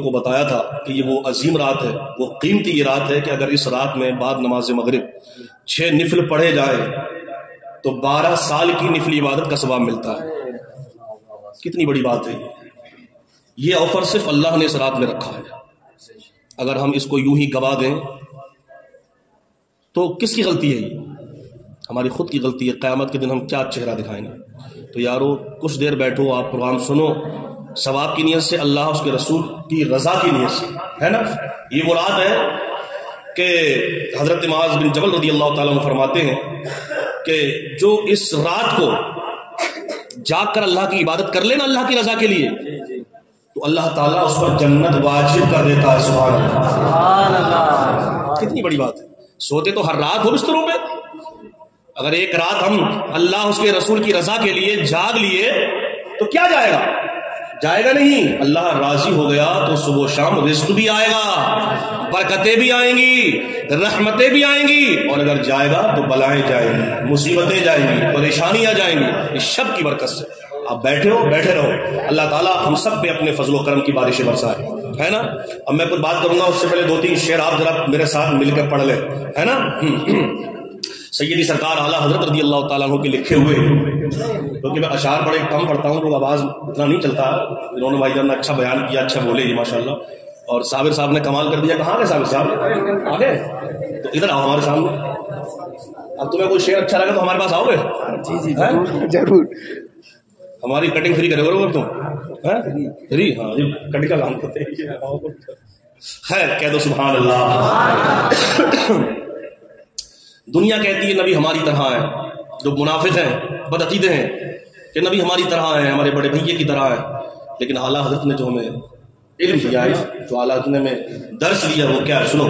کو بتایا تھا کہ یہ وہ عظیم رات ہے، وہ قیمتی یہ رات ہے کہ اگر اس رات میں بعد نماز مغرب 6 نفل پڑھے جائیں تو 12 سال کی نفلی عبادت کا ثواب ملتا ہے۔ کتنی بڑی بات ہے یہ آفر صرف اللہ نے اس رات میں رکھا ہے۔ اگر ہم اس کو یوں ہی گوا دیں تو کس کی غلطی ہے؟ یہ ہماری خود کی غلطی ہے۔ قیامت کے دن ہم کیا چہرہ دکھائیں گے؟ تو یارو کچھ دیر بیٹھو، آپ پروگرام سنو ثواب کی نیت سے، اللہ اس کے رسول کی رضا کی نیت سے، ہے نا۔ یہ وہ رات ہے کہ حضرت معاذ بن جبل رضی اللہ تعالیٰ عنہ فرماتے ہیں کہ جو اس رات کو جاگ کر اللہ کی عبادت کر لینا اللہ کی رضا کے لیے، تو اللہ تعالیٰ اس پر جنت واجب کر دیتا ہے۔ سبحان اللہ، کتنی بڑی بات ہے۔ سوتے تو ہر رات ہو بستروں پہ، اگر ایک رات ہم اللہ اس کے رسول کی رضا کے لیے جاگ لیے تو کیا جائے گا؟ جائے گا نہیں۔ اللہ راضی ہو گیا تو صبح و شام رزق بھی آئے گا، برکتیں بھی آئیں گی، رحمتیں بھی آئیں گی، اور اگر جائے گا تو بلائیں جائیں گی، مصیبتیں جائیں گی، پریشانیاں جائیں گی، اس شب کی برکت سے۔ آپ بیٹھے ہو، بیٹھے رہو، اللہ تعالیٰ ہم سب پہ اپنے فضل و کرم کی بارشیں برسائے، ہے نا۔ اب میں کچھ بات کروں گا، اس سے پہلے 2-3 شعر آپ ذرا میرے ساتھ مل کے پڑھ لیں، ہے نا۔ سیدی سرکار اعلیٰ حضرت رضی اللہ تعالیٰ عنہ کے لکھے ہوئے، کیونکہ میں اشعار بڑے کم پڑھتا ہوں تو آواز اتنا نہیں چلتا، انہوں نے بھائی جان نے اچھا بیان کیا، اچھا بولے جی ماشاء اللہ، اور صابر صاحب نے کمال کر دیا۔ کہاں گئے صابر صاحب؟ آگے تو ادھر آؤ ہمارے سامنے۔ اب تمہیں کوئی شعر اچھا لگا تو ہمارے پاس آؤ گے؟ جی ضرور۔ ہماری کٹنگ فری کرے گا تم؟ فری؟ ہاں جی، کٹنگ کا کام کرتے ہیں۔ خیر کہہ دو سبحان اللہ۔ دنیا کہتی ہے نبی ہماری طرح ہے، جو منافق ہیں، بد عقیدے ہیں کہ نبی ہماری طرح ہیں، ہمارے بڑے بھائیے کی طرح ہیں، لیکن اعلیٰ حضرت نے جو ہمیں علم دیا ہے، جو اعلیٰ حضرت نے ہمیں درس دیا وہ کیا ہے؟ سنو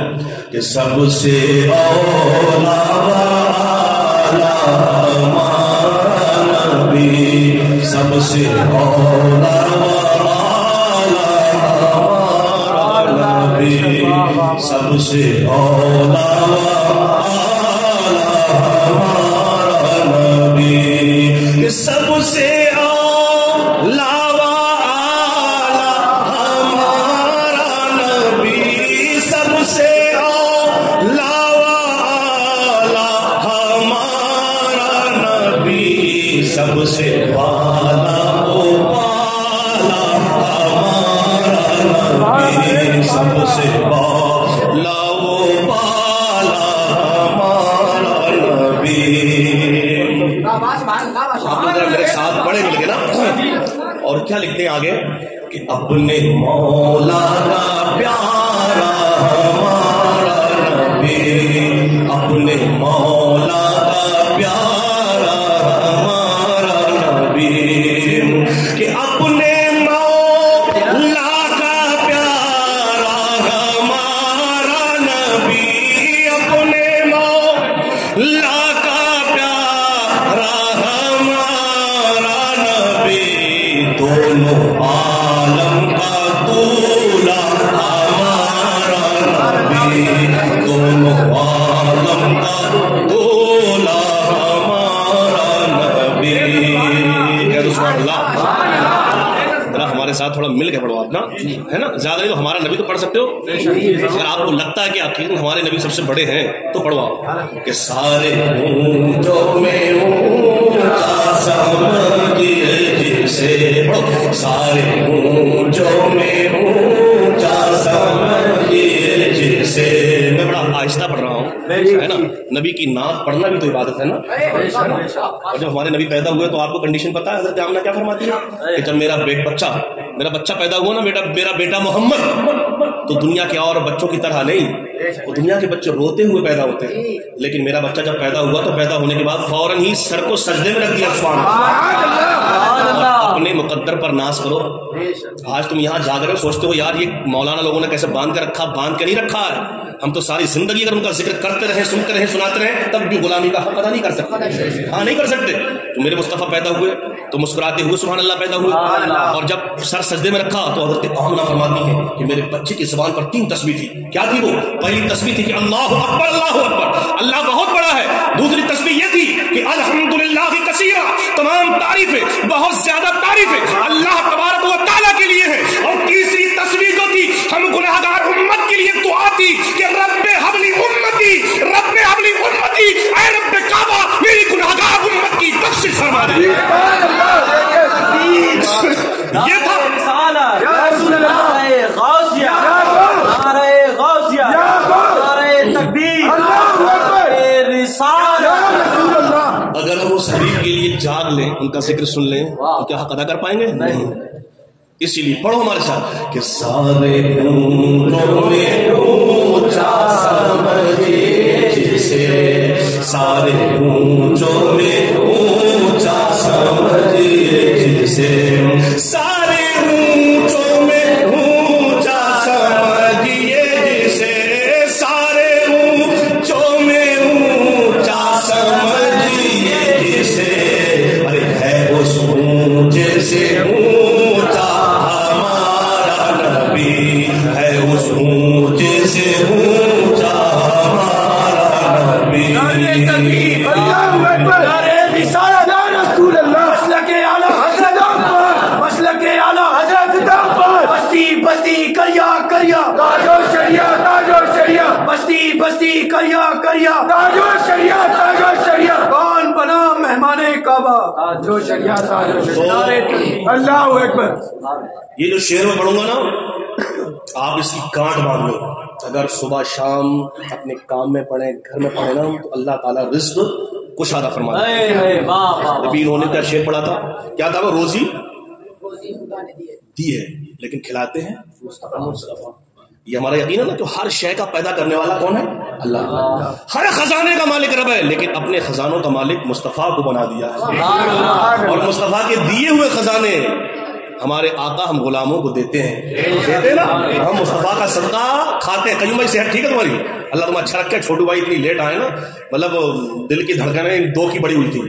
کہ سب سے اولا نبی، سب سے اولا نبی، سب سے اولا نبی، سب سے اولا ہمارا نبی، سب سے اولا ہمارا نبی، سب سے والا والا ہمارا نبی، سب سے والا والا ہمارا نبی۔ آپ لوگ میرے ساتھ پڑھے مل گئے نا۔ اور کیا لکھتے ہیں آگے کہ اپنے مولا کا پیارا ہمارا نبی، اپنے مولا کا پیارا ہمارا نبی، کہ اپنے مولا کا پیارا ہمارا نبی، اپنے مولا دونوں عالم کا دولا ہمارا نبی، دونوں عالم کا دولا ہمارا نبی۔ سبحان اللہ۔ ذرا ہمارے ساتھ تھوڑا مل کے پڑھو آپ نا، ہے نا، زیادہ نہیں تو ہمارا نبی تو پڑھ سکتے ہو، اگر آپ کو لگتا ہے کہ حقیقت ہمارے نبی سب سے بڑے ہیں تو پڑھو آپ کہ سارے اونچوں میں اونچا سمجھیے جسے، پڑھو سارے اونچوں میں اونچا سمجھیے جسے۔ میں بڑا آہستہ پڑھ رہا ہوں، ہے نا، نبی کی نعت پڑھنا بھی تو عبادت ہے نا۔ اور جب ہمارے نبی پیدا ہوئے تو آپ کو کنڈیشن پتا ہے حضرت آمنہ کیا فرماتی ہے کہ جب میرا بچہ پیدا ہوا نا، میرا بیٹا محمد، تو دنیا کے اور بچوں کی طرح نہیں، وہ دنیا کے بچے روتے ہوئے پیدا ہوتے ہیں، لیکن میرا بچہ جب پیدا ہوا تو پیدا ہونے کے بعد فوراً ہی سر کو سجدے میں رکھ دیا۔ سبحان اللہ۔ اپنے مقدر پر ناز کرو۔ آج تم یہاں جا کر سوچتے ہو یار یہ مولانا لوگوں نے کیسے باندھ کے رکھا، باندھ کے نہیں رکھا ہے۔ ہم تو ساری زندگی اگر ان کا ذکر کرتے رہے، سنتے رہے، سناتے رہے، تب بھی غلامی کا حق ادا نہیں کر سکتے۔ ہاں نہیں کر سکتے۔ تو میرے مصطفیٰ پیدا ہوئے تو مسکراتے ہوئے سبحان اللہ پیدا ہوئے، اور جب سر سجدے میں رکھا تو حضرت آمنہ فرماتی ہے کہ میرے بچے کی زبان پر 3 تسبیح تھی۔ کیا تھی وہ؟ پہلی تسبیح تھی کہ اللہ اکبر، اللہ اکبر، اللہ بہت بڑا ہے۔ دوسری تسبیح یہ تھی کہ الحمدللہ کثیرا، تمام تعریفیں، بہت زیادہ تعریفیں اللہ تبارک و تعالیٰ کے لیے ہے۔ اور تیسری تسبیح جو تھی ان کا ذکر سن لیں تو کیا حق ادا کر پائیں گے؟ نہیں. اسی لیے پڑھو ہمارے ساتھ کہ سارے اونچوں میں اونچا سمجھیے جسے، سارے اونچوں میں اونچا سمجھیے جسے، سارے اونچوں میں اونچا سمجھیے جسے، سارے اونچوں میں اونچا سمجھیے جسے، ارے ہے اس اونچے سے اونچا ہمارا نبی، ہے اس اونچے سے اونچا ہمارا نبی. اللہ اکبر، نعرہ رسالت یا رسول اللہ، مسلک اعلی حضرت پر، مسلک اعلی حضرت پر، بستی بستی کریا کریا تاج و شریعت، تاج و شریعت، بستی بستی کریا کریا تاج و شریعت، تاج و شریعت، کون بنا مہمان کعبہ، تاج و شریعت، تاج و شریعت. اللہ اکبر. یہ جو شعر میں پڑھوں گا نا آپ اس کی گانٹ باندھ لو. اگر صبح شام اپنے کام میں پڑھیں، گھر میں پڑھیں نا تو اللہ تعالیٰ رزق کشادہ فرماتا ہے. ابھی انہوں نے کیا شعر پڑھا تھا؟ کیا تھا وہ؟ روزی دی ہے لیکن کھلاتے ہیں مصطفیٰ. یہ ہمارا یقین ہے نا کہ ہر شے کا پیدا کرنے والا کون ہے؟ اللہ. ہر خزانے کا مالک رب ہے لیکن اپنے خزانوں کا مالک مصطفیٰ کو بنا دیا ہے. اور مصطفیٰ کے دیے ہوئے خزانے ہمارے آقا ہم غلاموں کو دیتے ہیں نا. ہم مصطفیٰ کا صدقہ کھاتے ہیں. قیوم بھائی صحت ٹھیک ہے تمہاری؟ اللہ تمہیں اچھا رکھے. چھوٹو بھائی اتنی لیٹ آئے نا، مطلب دل کی دھڑکنیں 2 کی بڑی ہوئی تھی،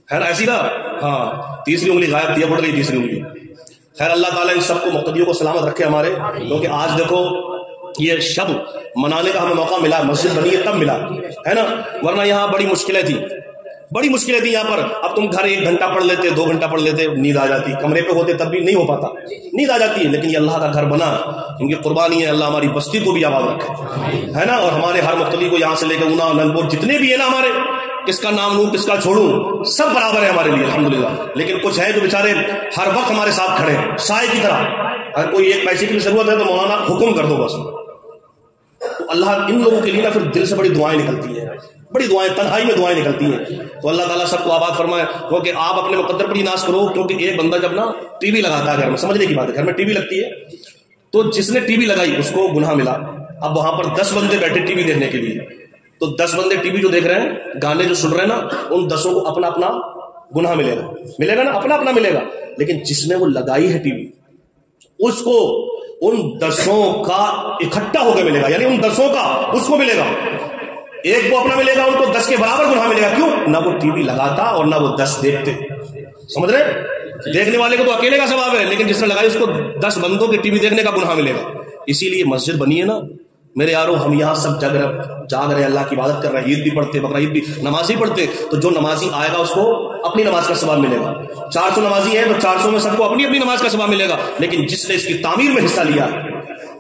ہے نا ایسی نا. ہاں تیسری انگلی غائب تھی، بڑھ گئی تیسری انگلی. خیر اللہ تعالیٰ ان سب کو مقتدیوں کو سلامت رکھے ہمارے. کیونکہ آج دیکھو یہ شب منانے کا ہمیں موقع ملا، مسجد بنی ہے تب ملا ہے نا، ورنہ یہاں بڑی مشکلیں تھی، بڑی مشکلیں تھی یہاں پر. اب تم گھر 1 گھنٹہ پڑھ لیتے، 2 گھنٹہ پڑھ لیتے، نیند آ جاتی. کمرے پہ ہوتے تب بھی نہیں ہو پاتا، نیند آ جاتی ہے. لیکن یہ اللہ کا گھر بنا، کیونکہ قربانی ہے. اللہ ہماری بستی کو بھی آباد رکھے ہے نا. اور ہمارے ہر مقتدی کو یہاں سے لے کے اونا نندپور جتنے بھی ہیں نا ہمارے، کس کا نام لوں کس کا چھوڑوں، سب برابر ہے ہمارے لیے الحمدللہ. لیکن کچھ ہیں جو بیچارے ہر وقت ہمارے ساتھ کھڑے ہیں سائے کی طرح. اگر کوئی 1 پیسے کی ضرورت ہے تو مولانا حکم کر دو بس. تو اللہ ان لوگوں کے لیے نا پھر دل سے بڑی دعائیں نکلتی ہیں، بڑی دعائیں، تنہائی میں دعائیں نکلتی ہیں. تو اللہ تعالیٰ سب کو آباد فرمائے. کیونکہ آپ اپنے مقدر پر ہی ناز کرو. کیونکہ ایک بندہ جب نا ٹی وی لگاتا ہے گھر میں، سمجھنے کی بات ہے، گھر میں ٹی وی لگتی ہے تو جس نے ٹی وی لگائی اس کو گناہ ملا. اب وہاں پر 10 بندے بیٹھے ٹی وی دیکھنے کے لیے، تو 10 بندے ٹی وی جو دیکھ رہے ہیں، گانے جو سن رہے ہیں نا، ان 10 کو اپنا اپنا گناہ ملے گا نا، اپنا اپنا ملے گا. لیکن جس نے وہ لگائی ہے ٹی وی، اس کو ان 10 کا اکٹھا ہو کے ملے گا. یعنی ان 10 کا اس کو ملے گا، ایک کو اپنا ملے گا، ان کو 10 کے برابر گناہ ملے گا. کیوں؟ نہ وہ ٹی وی لگاتا اور نہ وہ 10 دیکھتے. سمجھ رہے؟ دیکھنے والے کو تو اکیلے کا ثواب ہے، لیکن جس نے لگائی اس کو 10 بندوں کے ٹی وی دیکھنے کا گناہ ملے گا. اسی لیے مسجد بنی ہے نا میرے یارو. ہم یہاں سب جاگ رہے ہیں، اللہ کی عبادت کر رہے ہیں، عید بھی پڑھتے ہیں، بقرعید بھی، نمازی پڑھتے ہیں. تو جو نمازی آئے گا اس کو اپنی نماز کا ثواب ملے گا. 400 نمازی ہیں تو 400 میں سب کو اپنی اپنی نماز کا ثواب ملے گا. لیکن جس نے اس کی تعمیر میں حصہ لیا،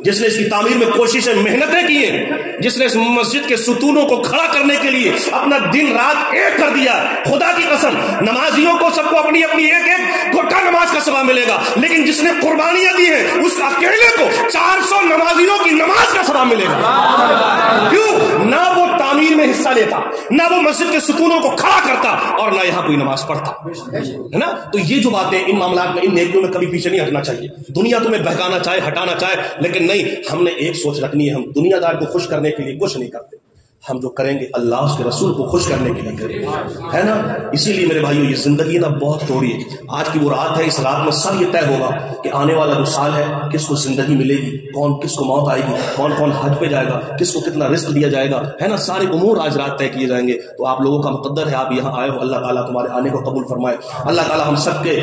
جس نے اس کی تعمیر میں کوششیں محنتیں کی ہیں، جس نے اس مسجد کے ستونوں کو کھڑا کرنے کے لیے اپنا دن رات ایک کر دیا، خدا کی قسم نمازیوں کو سب کو اپنی اپنی ایک گھٹا نماز کا ثواب ملے گا. لیکن جس نے قربانیاں دی ہیں اس اکیلے کو 400 نمازیوں کی نماز کا ثواب ملے گا. کیوں؟ نہ وہ تعمیر میں حصہ لیتا، نہ وہ مسجد کے ستونوں کو کھڑا کرتا، اور نہ یہاں کوئی نماز پڑھتا، ہے نا. تو یہ جو باتیں ان معاملات میں، ان نیکیوں میں کبھی پیچھے نہیں ہٹنا چاہیے. دنیا تمہیں بہکانا چاہے، ہٹانا چاہے، لیکن نہیں، ہم نے ایک سوچ رکھنی ہے. ہم دنیا دار کو خوش کرنے کے لیے کچھ نہیں کرتے، ہم جو کریں گے اللہ اس کے رسول کو خوش کرنے کے لیے کریں گے، ہے نا. اسی لیے میرے بھائیو یہ زندگی نا بہت تھوڑی ہے. آج کی وہ رات ہے، اس رات میں سب یہ طے ہوگا کہ آنے والا جو سال ہے کس کو زندگی ملے گی، کون کس کو موت آئے گی، کون کون حج پہ جائے گا، کس کو کتنا رزق دیا جائے گا، ہے نا. سارے امور آج رات طے کیے جائیں گے. تو آپ لوگوں کا مقدر ہے، آپ یہاں آئے ہو، اللہ تعالیٰ تمہارے آنے کو قبول فرمائے. اللہ تعالیٰ ہم سب کے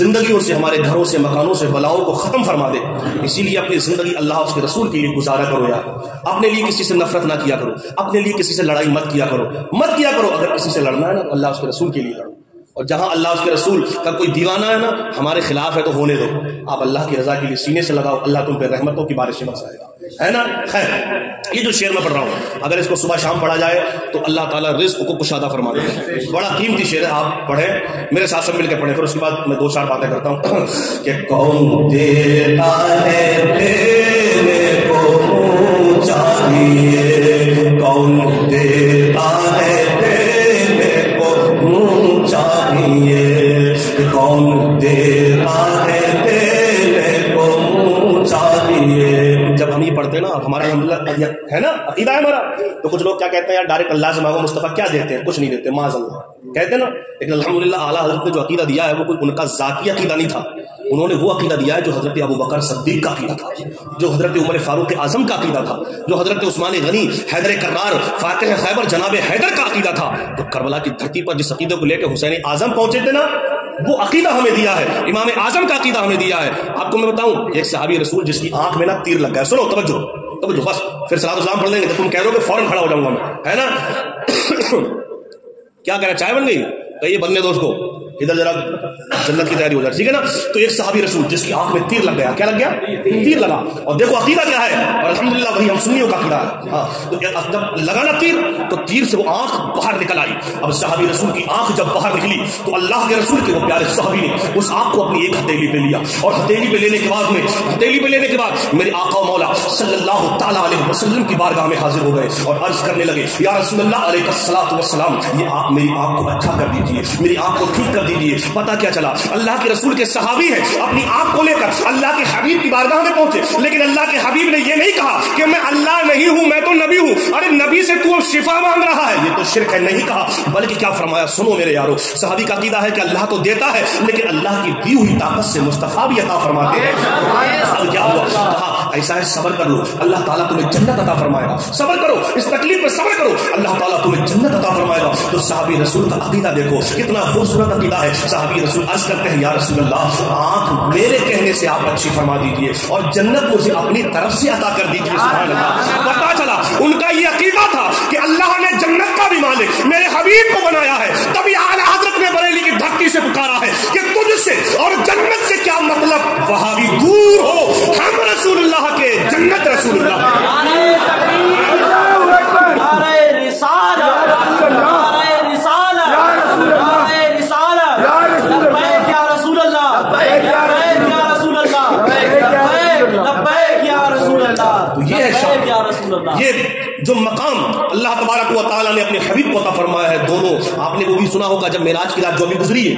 زندگیوں سے، ہمارے گھروں سے، مکانوں سے بلاؤں کو ختم فرما دے. اسی لیے اپنی زندگی اللہ اس کے رسول کے لیے گزارا کرو یار. اپنے لیے کسی سے نفرت نہ کیا کرو، اپنے لیے کسی سے لڑائی مت کیا کرو. اگر کسی سے لڑنا ہے نا اللہ اس کے رسول کے لیے لڑو. اور جہاں اللہ اس کے رسول کا کوئی دیوانہ ہے نا ہمارے خلاف ہے تو ہونے دو. آپ اللہ کی رضا کے لیے سینے سے لگاؤ، اللہ تم پہ رحمتوں کی بارشیں برسائے گا، ہے نا. خیر یہ جو شعر میں پڑھ رہا ہوں اگر اس کو صبح شام پڑھا جائے تو اللہ تعالیٰ رزق کو کشادہ فرما دے گا. بڑا قیمتی شعر ہے، آپ پڑھیں، میرے ساتھ سب مل کے پڑھیں. پھر اس کے بعد میں 2-4 باتیں کرتا ہوں کہ کون دیتا ہے تیرے کو چاہیے، کون دیتا ہے تیرے کو چاہیے. یہ جب ہم یہ پڑھتے ہیں نا ہمارا الحمدللہ ہے نا عقیدہ ہے ہمارا، تو کچھ لوگ کیا کہتے ہیں یار ڈائریکٹ اللہ سے مانگو، مصطفیٰ کیا دیتے ہیں؟ کچھ نہیں دیتے، معاذ اللہ کہتے ہیں نا. لیکن الحمدللہ اعلیٰ حضرت نے جو عقیدہ دیا ہے وہ کوئی ان کا ذاتی عقیدہ نہیں تھا، انہوں نے وہ عقیدہ دیا ہے جو حضرت ابو بکر صدیق کا عقیدہ تھا، جو حضرت عمر فاروق اعظم کا عقیدہ تھا، جو حضرت عثمان غنی حیدر کرار فاتح خیبر جناب حیدر کا عقیدہ تھا. تو کربلا کی دھرتی پر جس عقیدے کو لے کے حسین اعظم پہنچے تھے نا، وہ عقیدہ ہمیں دیا ہے، امام اعظم کا عقیدہ ہمیں دیا ہے. آپ کو میں بتاؤں ایک صحابی رسول جس کی آنکھ میں نا تیر لگ گیا، سنو توجہ توجہ بس پھر صلاۃ السلام پڑھ لیں گے، جب تم کہہ دو کہ فوراً کھڑا ہو جاؤں گا میں، ہے نا. کیا کہہ رہا چائے بن گئی؟ کہیے بننے دو اس کو، ادھر ذرا جنت کی تیاری ہو جائے، ٹھیک ہے نا. تو ایک صحابی رسول جس کی آنکھ میں تیر لگ گیا، کیا لگ گیا؟ تیر لگا. اور دیکھو عقیدہ کیا ہے، اور الحمدللہ وہی ہم سنیوں کا عقیدہ ہے. ہاں تو جب لگا نا تیر تو تیر سے وہ آنکھ باہر نکل آئی. اب صحابی رسول کی آنکھ جب باہر نکلی تو اللہ کے رسول کے وہ پیارے صحابی نے اس آنکھ کو اپنی ایک ہتھیلی پہ لیا، اور ہتھیلی پہ لینے کے بعد میرے آقا مولا صلی اللہ تعالیٰ علیہ وسلم کی بارگاہ میں حاضر ہو گئے اور عرض کرنے لگے یا رسول اللہ علیہ الصلوۃ والسلام، یہ آپ میری آنکھ کو اچھا کر دیجیے، میری آنکھ کو ٹھیک کر دیجیے. پتہ کیا چلا، اللہ کے رسول کے صحابی ہے، اپنی آنکھ کو لے کر اللہ کے حبیب کی بارگاہ میں پہنچے، لیکن اللہ کے حبیب نے یہ نہیں کہا کہ میں اللہ نہیں ہوں، میں تو نبی ہوں. ارے نبی سے تو شفا مانگ رہا ہے، یہ تو شرک ہے. نہیں کہا، بلکہ کیا فرمایا، سنو میرے یارو، صحابی کا عقیدہ ہے کہ اللہ تو دیتا ہے لیکن اللہ کی دی ہوئی طاقت سے مصطفیٰ بھی عطا فرماتے ہیں. اب کیا ہوا، کہا ایسا ہے صبر کر لو، اللہ تعالیٰ تمہیں جنت عطا فرمائے گا. صبر کرو، اس تکلیف پہ صبر کرو، اللہ تعالیٰ تمہیں جنت عطا فرمائے گا. تو صحابی رسول کا عقیدہ دیکھو کتنا خوبصورت عقیدہ ہے. صحابی رسول عرض کرتے ہیں یا رسول اللہ، آنکھ میرے کہنے سے آپ اچھی فرما دیجئے اور جنت مجھے اپنی طرف سے عطا کر دیجئے. سبحان اللہ. پتا چلا ان کا یہ عقیدہ تھا کہ اللہ نے جنت کا بھی مالک میرے حبیب کو بنایا ہے. تبھی اعلیٰ حضرت نے بریلی کی دھرتی سے پکارا ہے کہ تجھ سے اور جنت سے کیا مطلب، وہاں بھی دور ہو، ہم رسول اللہ کے، جنت رسول اللہ. یہ جو مقام اللہ تبارک و تعالیٰ نے اپنے حبیب کو عطا فرمایا ہے، دونوں آپ نے وہ بھی سنا ہوگا جب معراج کی رات جو بھی گزری ہے،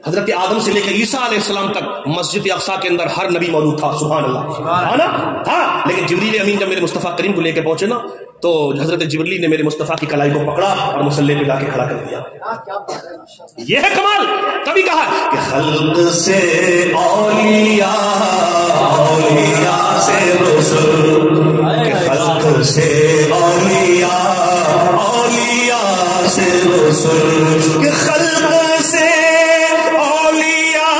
حضرت آدم سے لے کے عیسیٰ علیہ السلام تک مسجد اقصیٰ کے اندر ہر نبی موجود تھا. سبحان اللہ. ہاں نا، ہاں. لیکن جبریل امین جب میرے مصطفیٰ کریم کو لے کے پہنچے نا تو حضرت جبریل نے میرے مصطفیٰ کی کلائی کو پکڑا اور مصلی پہ لا کے کھڑا کر دیا. یہ ہے کمال. تبھی کہا کہ خلق سے اولیاء، اولیاء سے رسول، کہ خلق سے اولیاء، اولیاء سے رسول، کہ خلق سے اولیاء،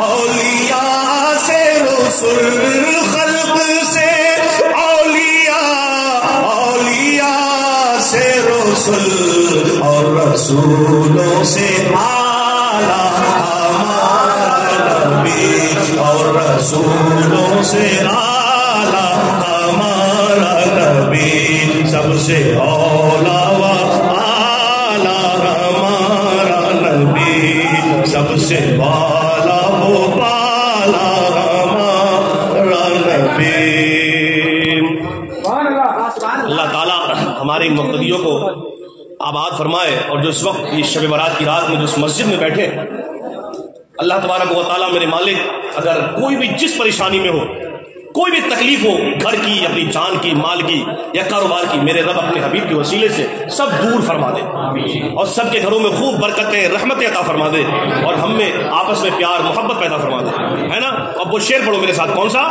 اولیاء سے رسول، خلق سے اور رسولوں سے اعلیٰ ہمارا نبی، اور رسولوں سے اعلیٰ ہمارا نبی، سب سے اولیٰ و اعلیٰ ہمارا نبی، سب سے بالا و بالا ہمارا نبی. اللہ تعالیٰ ہمارے مقتدیوں کو آباد فرمائے، اور جو اس وقت اس شب برات کی رات میں جو اس مسجد میں بیٹھے، اللہ تبارک و تعالیٰ میرے مالک اگر کوئی بھی جس پریشانی میں ہو، کوئی بھی تکلیف ہو، گھر کی، اپنی جان کی، مال کی یا کاروبار کی، میرے رب اپنے حبیب کے وسیلے سے سب دور فرما دے اور سب کے گھروں میں خوب برکتیں، رحمتیں عطا فرما دے اور ہم میں آپس میں پیار محبت پیدا فرما دے، ہے نا. اب وہ شعر پڑھو میرے ساتھ. کون سا؟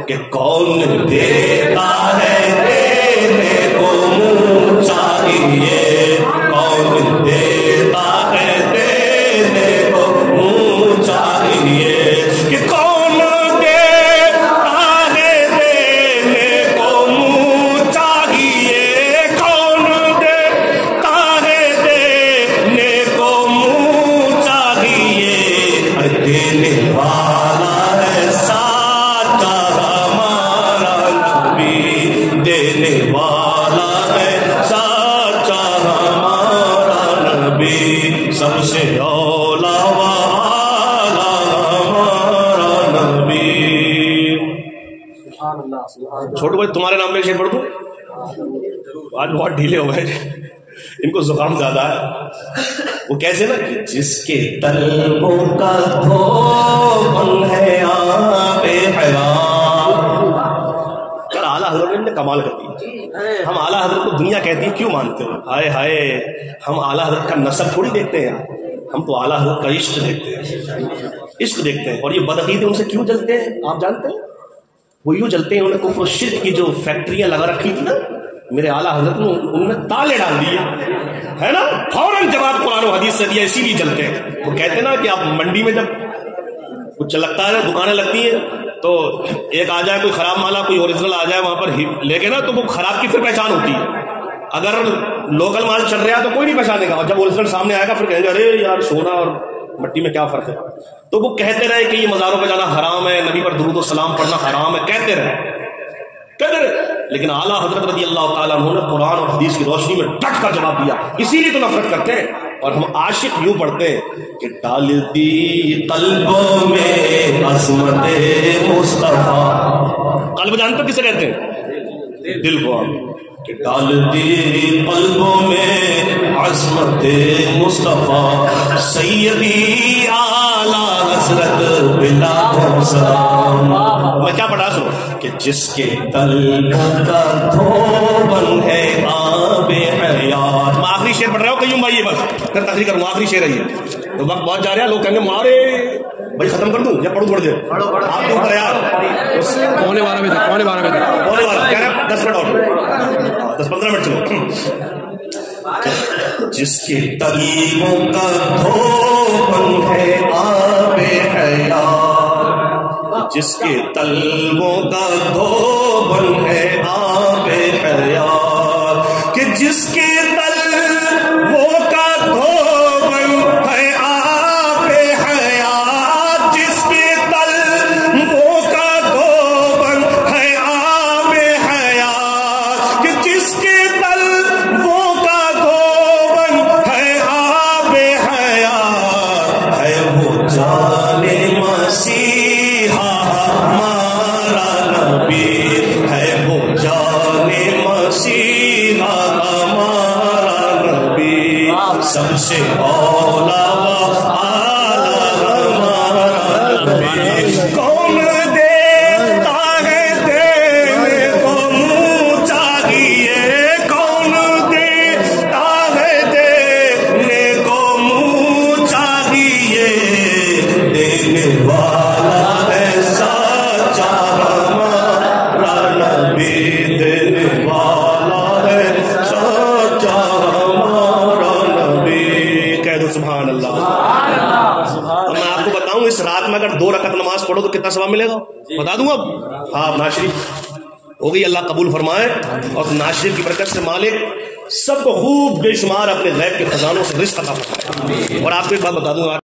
کہ کون دیتا ہے دینے کو منہ چاہیے، کون دیتا ہے دینے کو منہ چاہیے، کہ کون سب سے اولیٰ و اعلیٰ ہمارا نبی. چھوٹے بھائی تمہارے نام میں شعر پڑھ دوں؟ آج بہت ڈھیلے ہو گئے، ان کو زکام زیادہ ہے. وہ کیسے نا کہ جس کے طلبوں کا دھوبن ہے آب حیات، کمال کر دیا. ہم اعلیٰ حضرت کو دنیا کہتی ہے کیوں مانتے ہو؟ ہائے ہائے، ہم اعلیٰ حضرت کا نسب تھوڑی دیکھتے ہیں، ہم تو اعلیٰ حضرت کا عشق دیکھتے ہیں، عشق دیکھتے ہیں. اور یہ بدعقیدے ان سے کیوں جلتے ہیں آپ جانتے ہیں؟ وہ یوں جلتے ہیں، انہوں نے کفر و شرک کی جو فیکٹریاں لگا رکھی تھی نا میرے اعلیٰ حضرت نے ان میں تالے ڈال دیے ہے نا، فوراً جواب قرآن و حدیث سے دیا، اسی لیے جلتے ہیں. وہ کہتے ہیں نا کہ آپ منڈی میں جب کچھ لگتا ہے دکانیں لگتی ہیں تو ایک آ جائے کوئی خراب مالا، کوئی اوریجنل آ جائے وہاں پر لے کے نا، تو وہ خراب کی پھر پہچان ہوتی ہے. اگر لوکل مال چل رہا ہے تو کوئی نہیں پہچانے گا، اور جب اوریجنل سامنے آئے گا پھر کہیں گے ارے یار سونا اور مٹی میں کیا فرق ہے. تو وہ کہتے رہے کہ یہ مزاروں پہ جانا حرام ہے، نبی پر درود و سلام پڑھنا حرام ہے، کہتے رہے. لیکن اعلیٰ حضرت رضی اللہ تعالیٰ عنہ نے قرآن اور حدیث کی روشنی میں ڈٹ کر جواب دیا. اسی لیے تو نفرت کرتے ہیں. اور ہم عاشق یوں پڑھتے ہیں کہ ڈال دی قلبوں میں عظمت مصطفیٰ. قلب جانتے کسے کہتے ہیں؟ دل کو. کہ ڈال دی قلبوں میں عظمت مصطفیٰ سیدی اعلیٰ حضرت بلا سلام. میں کیا پڑھا سو کہ جس کے قلب کا دھوبن ہے آب حیات. میں آخری شعر پڑھ رہا ہوں قیوم بھائی، بس پھر تقریر کروں. آخری شعر ہے یہ، تو وقت بہت جا رہا ہے، لوگ کہیں گے مارے بھائی ختم کر دوں یا پڑھوں تھوڑی دیر؟ آپ کے اوپر یار. پونے 12 بجے تک، پونے 12 بجے تک، پونے 12 کہہ رہے ہیں 10 منٹ اور 10-15 منٹ چلو. جس کے قلبوں کا دھوبن ہے آب حیات، جس کے قلبوں کا دھوبن ہے آب حیات، کہ جس کے قلبوں کا دھوبن ہے آب حیات، جس کے قلبوں کا دھوبن ہے آب حیات، کہ جس کے قلبوں کا دھوبن ہے آب حیات، ہے وہ جان مسیحا ہمارا نبی، ہے وہ جان مسیحا ہمارا نبی، سب سے اولا و اعلیٰ ہمارا نبی. کون دیتا ہے دینے کو منہ چاہیے، کون دیتا ہے دینے کو منہ چاہیے، دینے والا ہے سچا ہمارا نبی، دینے والا ہے سچا ہمارا نبی. کہہ دو سبحان اللہ. اب میں آپ کو بتاؤں اس رات میں اگر 2 رکعت نماز پڑھو تو کتنا ثواب ملے گا بتا دوں اب. ہاں ناشری ہو گئی، اللہ قبول فرمائے، اور ناشری کی برکت سے مالک سب کو خوب بے شمار اپنے غیب کے خزانوں سے رزق عطا فرمائے. اور آپ کو ایک بات بتا دوں،